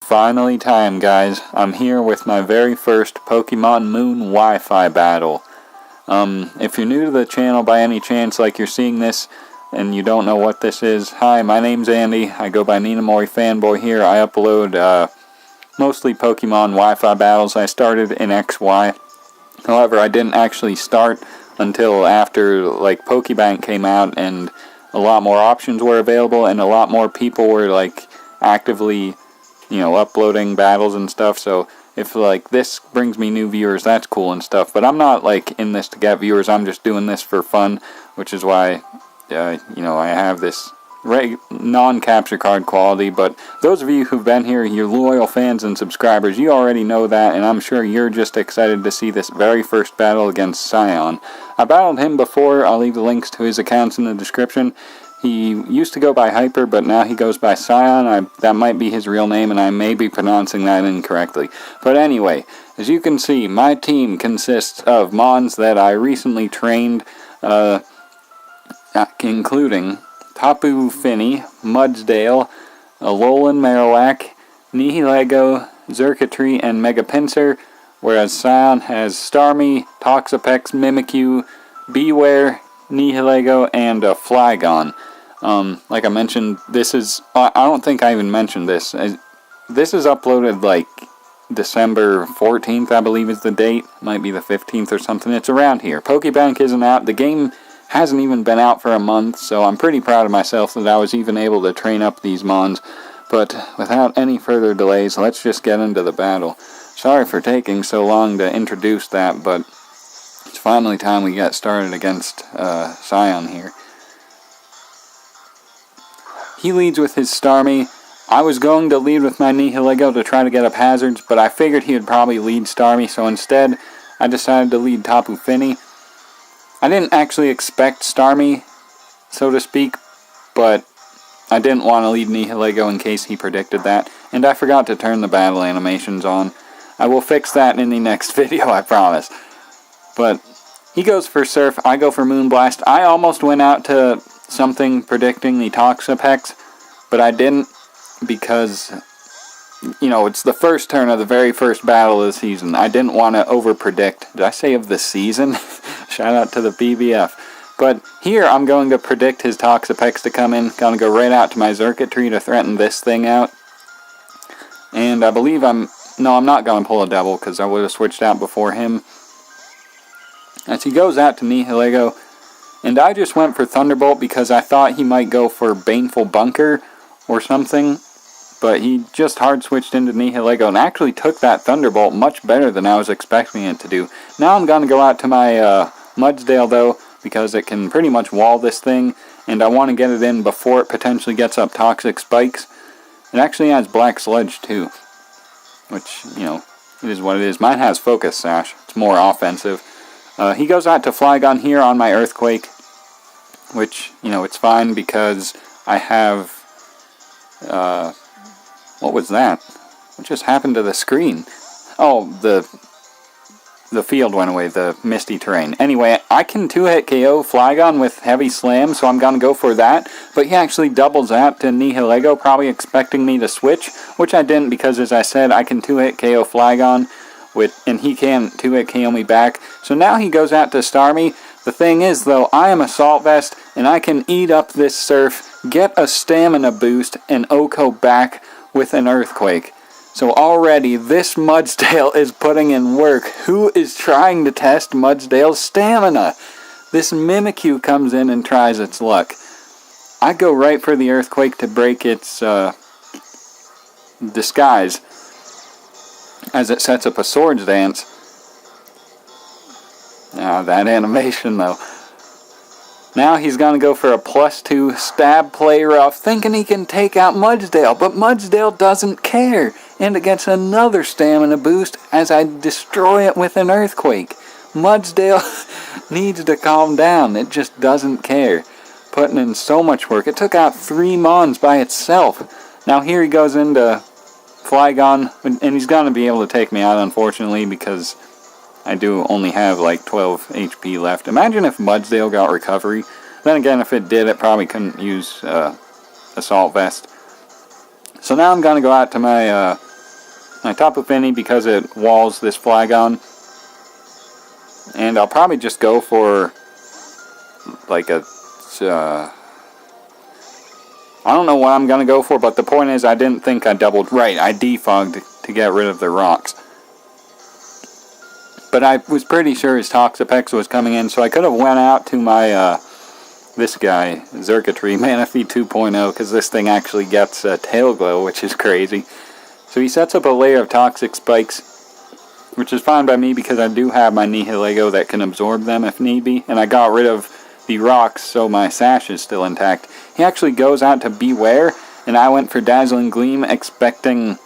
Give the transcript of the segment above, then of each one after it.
finally time, guys. I'm here with my very first Pokemon Moon Wi-Fi battle. If you're new to the channel by any chance, like you're seeing this and you don't know what this is, hi, my name's Andy. I go by ninamorifanboi here. I upload mostly Pokemon Wi-Fi battles. I started in XY. However, I didn't actually start until after like Pokebank came out and a lot more options were available and a lot more people were like actively, uploading battles and stuff. So if like this brings me new viewers, that's cool and stuff. But I'm not like in this to get viewers. I'm just doing this for fun, which is why I have this non-capture card quality. But those of you who've been here, you're loyal fans and subscribers, you already know that, and I'm sure you're just excited to see this very first battle against Sion. I battled him before. I'll leave the links to his accounts in the description. He used to go by Hyper, but now he goes by Sion. That might be his real name, and I may be pronouncing that incorrectly. But anyway, as you can see, my team consists of Mons that I recently trained, including Tapu Fini, Mudsdale, Alolan Marowak, Nihilego, Xurkitree, and Mega Pinsir, whereas Sion has Starmie, Toxapex, Mimikyu, Beware, Nihilego, and Flygon. Like I mentioned, I don't think I even mentioned this. This is uploaded like December 14th, I believe is the date. Might be the 15th or something. It's around here. Pokebank isn't out. The game hasn't even been out for a month, so I'm pretty proud of myself that I was even able to train up these Mons. But without any further delays, let's just get into the battle. Sorry for taking so long to introduce that, but it's finally time we get started against Sion here. He leads with his Starmie. I was going to lead with my Nihilego to try to get up hazards, but I figured he would probably lead Starmie, so instead I decided to lead Tapu Fini. I didn't actually expect Starmie, so to speak, but I didn't want to lead Nihilego in case he predicted that, and I forgot to turn the battle animations on. I will fix that in the next video, I promise. But he goes for Surf, I go for Moonblast. I almost went out to something predicting the Toxapex, but I didn't because, it's the first turn of the very first battle of the season. I didn't want to over-predict. Did I say of the season? Shout out to the BBF. But here I'm going to predict his Toxapex to come in. Going to go right out to my Xurkitree to threaten this thing out. And I believe I'm not going to pull a double because I would have switched out before him. As he goes out to Nihilego, and I just went for Thunderbolt because I thought he might go for Baneful Bunker or something. But he just hard switched into Nihilego and actually took that Thunderbolt much better than I was expecting it to do. Now I'm going to go out to my Mudsdale though, because it can pretty much wall this thing, and I want to get it in before it potentially gets up Toxic Spikes. It actually has Black Sludge too, which, it is what it is. Mine has Focus Sash. It's more offensive. He goes out to Flygon here on my Earthquake, which, it's fine because I have, what was that? What just happened to the screen? Oh, the field went away, the misty terrain. Anyway, I can 2-hit KO Flygon with Heavy Slam, so I'm going to go for that. But he actually doubles out to Nihilego, probably expecting me to switch, which I didn't because, as I said, I can 2-hit KO Flygon, and he can 2-hit KO me back. So now he goes out to Starmie. The thing is, though, I am Assault Vest, and I can eat up this Surf, get a Stamina boost, and OHKO back with an Earthquake. So already, this Mudsdale is putting in work. Who is trying to test Mudsdale's stamina? This Mimikyu comes in and tries its luck. I go right for the Earthquake to break its disguise as it sets up a Swords Dance. Now, that animation, though. Now he's going to go for a +2 stab play rough, thinking he can take out Mudsdale, but Mudsdale doesn't care, and it gets another stamina boost as I destroy it with an Earthquake. Mudsdale needs to calm down, it just doesn't care. Putting in so much work. It took out 3 Mons by itself. Now here he goes into Flygon, and he's going to be able to take me out, unfortunately, because I do only have like 12 HP left. Imagine if Mudsdale got recovery. Then again, if it did, it probably couldn't use Assault Vest. So now I'm going to go out to my my Tapu Fini because it walls this Flygon. And I'll probably just go for like a... I don't know what I'm going to go for, but the point is I didn't think I doubled... Right, I defogged to get rid of the rocks. But I was pretty sure his Toxapex was coming in, so I could have went out to my... this guy, Xurkitree, Manaphy 2.0, because this thing actually gets Tail Glow, which is crazy. So he sets up a layer of Toxic Spikes, which is fine by me because I do have my Nihilego that can absorb them if need be, and I got rid of the rocks so my sash is still intact. He actually goes out to Beware, and I went for Dazzling Gleam expecting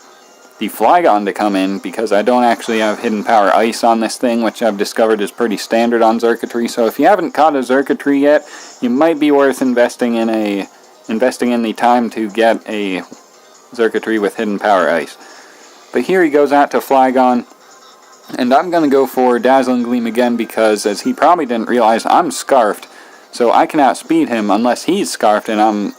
the Flygon to come in because I don't actually have Hidden Power Ice on this thing, which I've discovered is pretty standard on Xurkitree. So if you haven't caught a Xurkitree yet, you might be worth investing in the time to get a Xurkitree with Hidden Power Ice. But here he goes out to Flygon, and I'm going to go for Dazzling Gleam again because, as he probably didn't realize, I'm Scarfed. So I can outspeed him unless he's Scarfed, and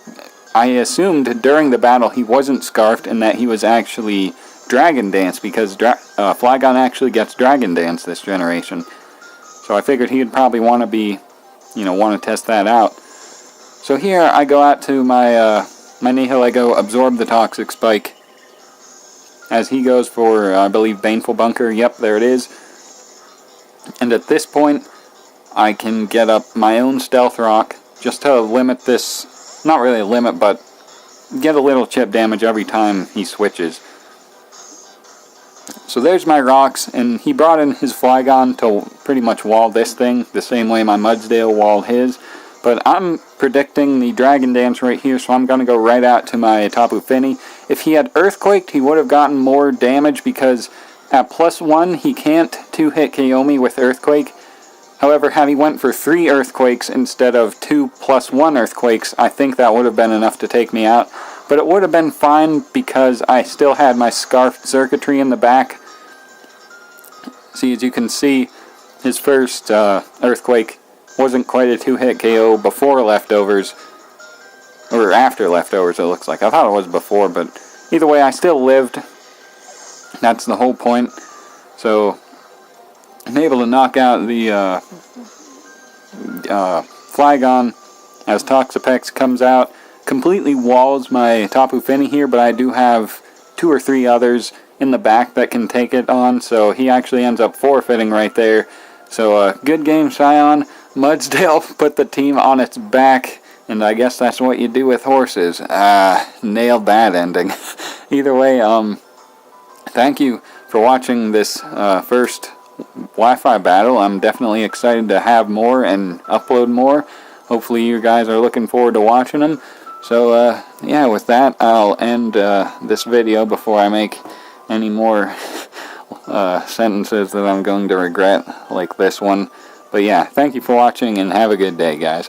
I assumed during the battle he wasn't Scarfed and that he was actually Dragon Dance because Flygon actually gets Dragon Dance this generation. So I figured he'd probably want to be, want to test that out. So here I go out to my my Nihilego, absorb the Toxic Spike, as he goes for, I believe, Baneful Bunker. Yep, there it is. And at this point, I can get up my own Stealth Rock just to limit this, not really limit, but get a little chip damage every time he switches. So there's my rocks, and he brought in his Flygon to pretty much wall this thing, the same way my Mudsdale walled his. But I'm predicting the Dragon Dance right here, so I'm going to go right out to my Tapu Fini. If he had Earthquaked, he would have gotten more damage because at +1, he can't 2-hit KO me with Earthquake. However, had he went for 3 Earthquakes instead of 2 +1 Earthquakes, I think that would have been enough to take me out. But it would have been fine because I still had my Scarfed Xurkitree in the back. See, as you can see, his first Earthquake wasn't quite a 2-hit KO before Leftovers. Or after Leftovers, it looks like. I thought it was before, but either way, I still lived. That's the whole point. So I'm able to knock out the Flygon as Toxapex comes out. Completely walls my Tapu Fini here, but I do have 2 or 3 others in the back that can take it on, so he actually ends up forfeiting right there. So good game, Sion. Mudsdale put the team on its back, and I guess that's what you do with horses. Nailed that ending. Either way, thank you for watching this first Wi-Fi battle. I'm definitely excited to have more and upload more. Hopefully you guys are looking forward to watching them. So, yeah, with that, I'll end this video before I make any more sentences that I'm going to regret, like this one. But yeah, thank you for watching, and have a good day, guys.